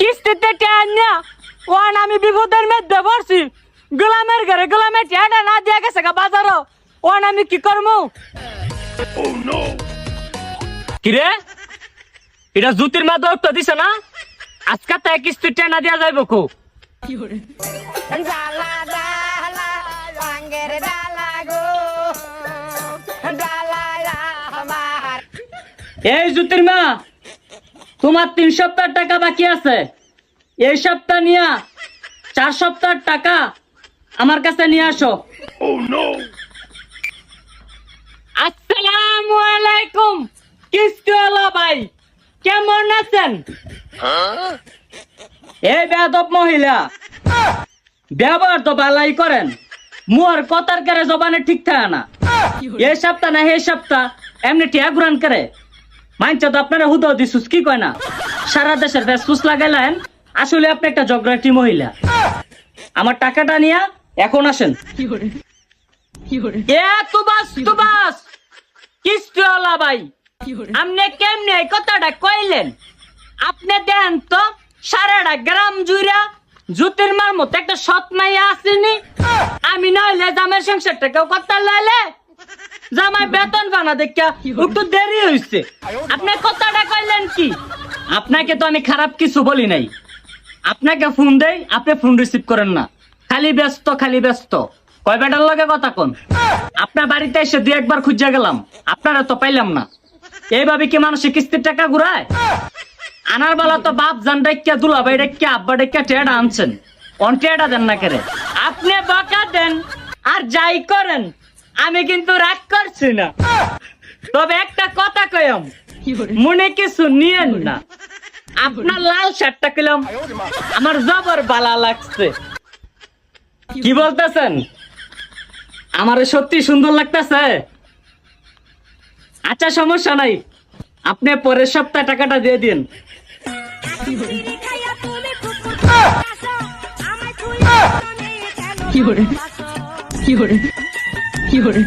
কিস্তিতে টাকা না ওয়ান আমি বিপদের মধ্যে পড়ছি গোলামের ঘরে গোলামের টাকা না দিয়া গেছে গা বাজারও ওয়ান আমি কি করবো কিরে এটা জুতির মা দৌড়টা দিছে না আজকে তাই কিস্তির টাকা না দিয়া যাইব কো এই জুতির মা তোমার 3 সপ্তাহ টাকা বাকি আছে এই সপ্তাহ নিয়া 4 সপ্তাহ টাকা আমার কাছে নিয়ে আসো আসসালামু আলাইকুম কিস্তিওয়ালা ভাই কেমন আছেন এই বেয়াদব মহিলা ব্যবহার তো ভালাই করেন মোর কথার করে জবানে ঠিক থাকে না এই সপ্তাহ না এই সপ্তাহ এমনি টিয়া ঘুরান করে মাইনছে তো আপনারা হুদো দিছুস কি কয় না সারা দেশের ফেসফুস লাগাইলেন আসলে আপনি একটা জগরাটি মহিলা আমার টাকাটা নিয়া এখন আসেন এ তুবাস কিস্তিওয়ালা ভাই আপনি কেমনে এই কথাটা কইলেন আপনি দেন তো সারাটা গ্রাম জুড়া জুতির মার মতো একটা সৎ মাইয়া আসেনি আমি নইলে জামের সংসারটা কেউ কথা লাইলে জামাই বেতন বানা দেখা একটু দেরি হইছে আপনি কথাটা কইলেন কি আপনাকে তো আমি খারাপ কিছু বলি নাই আপনাকে ফোন দেই আপনি ফোন রিসিভ করেন না খালি ব্যস্ত কয় বেটার লগে কথা কোন আপনার বাড়িতে এসে 2-1 বার খুঁজে গেলাম আপনারা তো পাইলাম না এইভাবে কি মানুষ কিস্তির টাকা ঘুরায় আনার বেলা তো বাপ জান ডাইকা দুলাভাই ডাইকা আব্বা ডাইকা টেড়া আনছেন অন টেড়া দেন না করে আপনি বকা দেন আর যাই করেন আমি কিন্তু রাগ করছি না তবে একটা কথা কইম মনে কিছু নিয়েন না আপনার লাল শার্টটা কইলাম আমার জবর ভালো লাগছে কি বলতেছেন আমার সত্যি সুন্দর লাগতেছে আচ্ছা সমস্যা নাই আপনি পরের সপ্তাহে টাকাটা দিয়ে দিন কি করে